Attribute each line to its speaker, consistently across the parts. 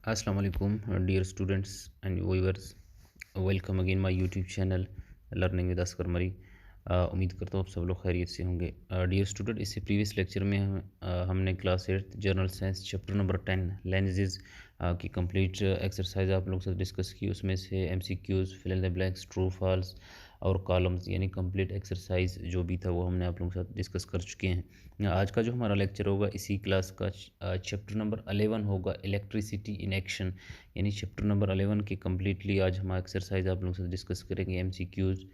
Speaker 1: अस्सलाम वालेकुम dear students and viewers. Welcome again my YouTube channel learning with Askar Mari. उम्मीद करता हूँ आप सब लोग खैरियत से होंगे। डियर स्टूडेंट, इससे प्रीवियस लेक्चर में हमने class 8 general science chapter number 10 lenses की कंप्लीट एक्सरसाइज आप लोगों के साथ डिस्कस की। उसमें से MCQs, fill in the blanks, true false और कॉलम्स यानी कंप्लीट एक्सरसाइज जो भी था वो हमने आप लोगों के साथ डिस्कस कर चुके हैं। आज का जो हमारा लेक्चर होगा इसी क्लास का चैप्टर नंबर 11 होगा, इलेक्ट्रिसिटी इन एक्शन। यानी चैप्टर नंबर 11 की कम्प्लीटली आज हम एक्सरसाइज आप लोगों से डिस्कस करेंगे, MCQs,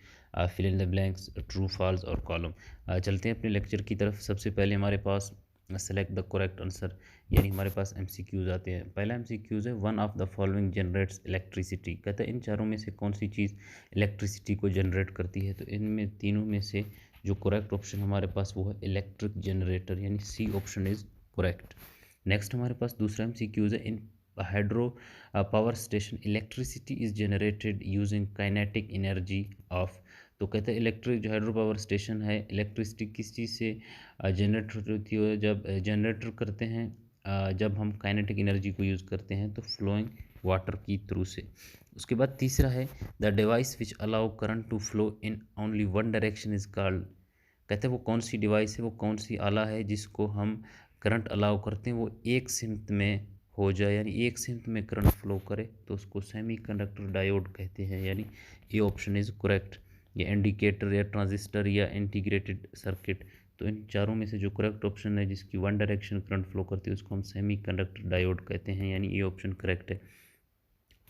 Speaker 1: fill in the blanks, true false और कॉलम। चलते हैं अपने लेक्चर की तरफ। सबसे पहले हमारे पास सेलेक्ट द करेक्ट आंसर, यानी हमारे पास एमसीक्यूज आते हैं। पहला एमसीक्यूज है, one of the following generates electricity. कहता है इन चारों में से कौन सी चीज़ इलेक्ट्रिसिटी को जनरेट करती है। तो इनमें तीनों में से जो करेक्ट ऑप्शन हमारे पास वो है इलेक्ट्रिक जनरेटर, यानी C option is correct. Next हमारे पास दूसरा एमसीक्यूज है, in hydro power station electricity is generated using kinetic energy of. तो कहते हैं इलेक्ट्रिक जो हाइड्रो पावर स्टेशन है, इलेक्ट्रिसिटी किस चीज़ से जनरेट होती है। जब जनरेटर करते हैं, जब हम काइनेटिक एनर्जी को यूज़ करते हैं तो फ्लोइंग वाटर की थ्रू से। उसके बाद तीसरा है, the device which allow current to flow in only one direction is called. कहते हैं वो कौन सी डिवाइस है, वो कौन सी आला है जिसको हम करंट अलाउ करते हैं वो एक सिमत में हो जाए, यानी एक सिमत में करंट फ्लो करे, तो उसको सेमीकंडक्टर डायोड कहते हैं, यानी ये ऑप्शन इज़ करेक्ट। या इंडिकेटर या ट्रांजिस्टर या इंटीग्रेटेड सर्किट। तो इन चारों में से जो करेक्ट ऑप्शन है जिसकी वन डायरेक्शन करंट फ्लो करती है उसको हम सेमीकंडक्टर डायोड कहते हैं, यानी ये ऑप्शन करेक्ट है।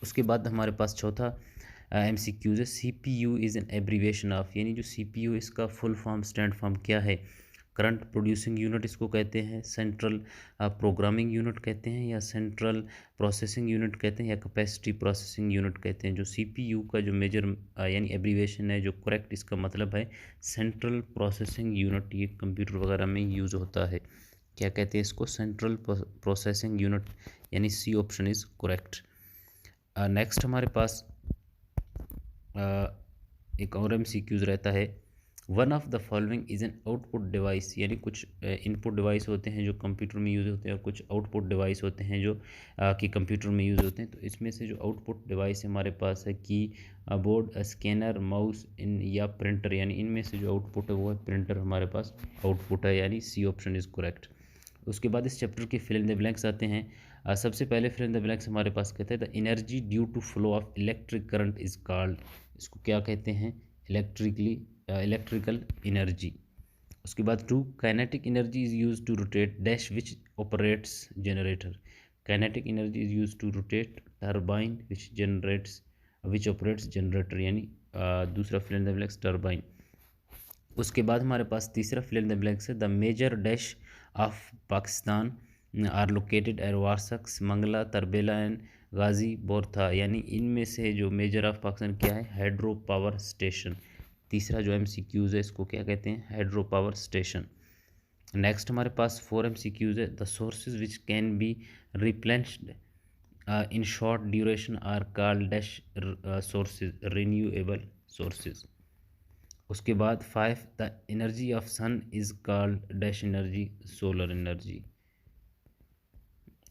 Speaker 1: उसके बाद हमारे पास चौथा एमसीक्यूज है, CPU is an abbreviation of. यानी जो सीपीयू इसका फुल फॉर्म स्टैंड फॉर्म क्या है। करंट प्रोड्यूसिंग यूनिट इसको कहते हैं, सेंट्रल प्रोग्रामिंग यूनिट कहते हैं, या सेंट्रल प्रोसेसिंग यूनिट कहते हैं, या कैपेसिटी प्रोसेसिंग यूनिट कहते हैं। जो सीपीयू का जो मेजर यानी एब्रीविएशन है, जो करेक्ट इसका मतलब है सेंट्रल प्रोसेसिंग यूनिट। ये कंप्यूटर वगैरह में यूज़ होता है। क्या कहते हैं इसको, सेंट्रल प्रोसेसिंग यूनिट, यानी C option is correct. Next हमारे पास एक और एमसीक्यूज रहता है, one of the following is an output device. यानी कुछ इनपुट डिवाइस होते हैं जो कंप्यूटर में यूज़ होते हैं और कुछ आउटपुट डिवाइस होते हैं जो कि कंप्यूटर में यूज़ होते हैं। तो इसमें से जो आउटपुट डिवाइस हमारे पास है की बोर्ड, स्कैनर, माउस इन या प्रिंटर। यानी इनमें से जो आउटपुट है वो है प्रिंटर, हमारे पास आउटपुट है, यानी सी ऑप्शन इज़ करेक्ट। उसके बाद इस चैप्टर के फिल इन द ब्लैंक्स आते हैं। सबसे पहले फिल इन द ब्लैंक्स हमारे पास कहते हैं the energy due to flow of electric current is called. इसको क्या कहते हैं, इलेक्ट्रिकल एनर्जी। उसके बाद two, kinetic energy is use to rotate dash which operates generator. Kinetic energy is use to rotate turbine which operates generator, यानी दूसरा fill in the blanks turbine. उसके बाद हमारे पास तीसरा फिल इन द ब्लैंक्स है, the major dash of Pakistan are located at वारसक्स, Mangla, Tarbela and गाजी बोरथा। यानी इनमें से जो मेजर ऑफ पाकिस्तान क्या है, हाइड्रो पावर स्टेशन। तीसरा जो एमसीक्यूज है इसको क्या कहते हैं, हाइड्रो पावर स्टेशन। नेक्स्ट हमारे पास 4 एमसीक्यूज है, the sources which can be replenished in short duration are called dash sources, renewable sources. उसके बाद 5, the energy of sun is called dash energy, solar energy.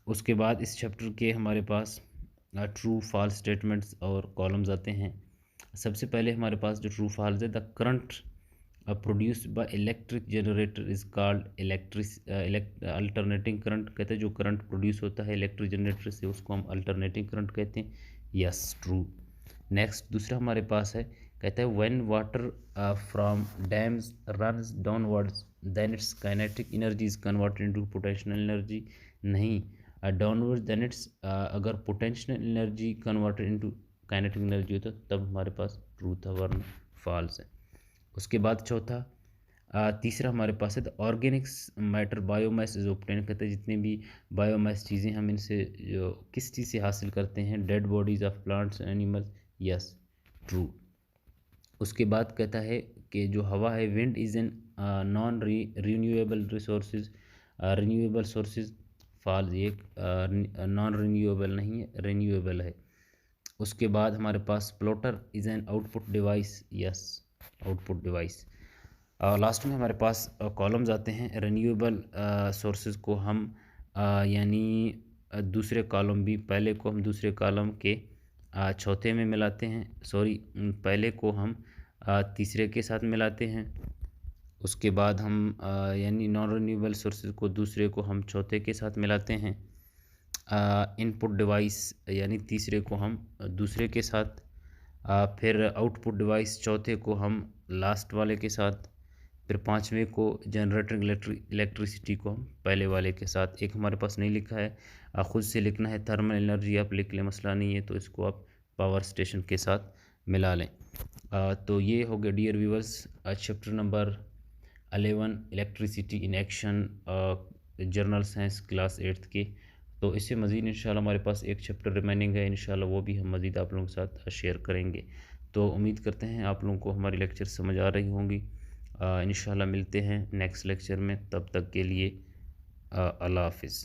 Speaker 1: उसके बाद इस चैप्टर के हमारे पास ट्रू फॉल्स स्टेटमेंट्स और कॉलम्स आते हैं। सबसे पहले हमारे पास जो ट्रू फॉल्स है, the current produced by electric generator is called alternating current. कहते हैं जो करंट प्रोड्यूस होता है इलेक्ट्रिक जनरेटर से उसको हम अल्टरनेटिंग करंट कहते हैं। Yes, true. नेक्स्ट दूसरा हमारे पास है, कहता है when water from dams runs downwards then its kinetic energy is converted into potential energy. नहीं, डाउनवर्ड देन इट्स, अगर potential energy converted into kinetic energy होता तब हमारे पास ट्रू था, वरना फॉल्स है। उसके बाद चौथा तीसरा हमारे पास है, the Organics matter biomass is obtain. कहते हैं जितनी भी बायोमास चीज़ें हम इनसे जो किस चीज़ से हासिल करते हैं, dead bodies of plants animals. Yes, true. उसके बाद कहता है कि जो हवा है, wind is an non renewable resources, renewable sources. False, ये नॉन रिन्यूएबल नहीं है, रिन्यूएबल है। उसके बाद हमारे पास plotter is an output device. Yes, output device. Last में हमारे पास कॉलम्स आते हैं, रिन्यूएबल सोर्सेज को हम यानी दूसरे कॉलम भी, पहले को हम दूसरे कॉलम के चौथे में मिलाते हैं, पहले को हम तीसरे के साथ मिलाते हैं। उसके बाद हम यानी नॉन रिन्यूएबल सोर्सेज को दूसरे को हम चौथे के साथ मिलाते हैं। इनपुट डिवाइस यानी तीसरे को हम दूसरे के साथ, फिर आउटपुट डिवाइस चौथे को हम लास्ट वाले के साथ, फिर पाँचवें को जनरेटिंग इलेक्ट्रिसिटी को हम पहले वाले के साथ। एक हमारे पास नहीं लिखा है, ख़ुद से लिखना है, थर्मल एनर्जी आप लिख लें, मसला नहीं है, तो इसको आप पावर स्टेशन के साथ मिला लें। तो ये हो गया dear viewers chapter number 11 electricity in action, general science class 8th के। तो इससे मज़ीद इंशाल्लाह हमारे पास एक चैप्टर रिमेनिंग है, इंशाल्लाह वो भी हम मज़ीद आप लोगों के साथ शेयर करेंगे। तो उम्मीद करते हैं आप लोगों को हमारी लेक्चर समझ आ रही होंगी। इंशाल्लाह मिलते हैं नेक्स्ट लेक्चर में, तब तक के लिए अल्लाह हाफ़िज़।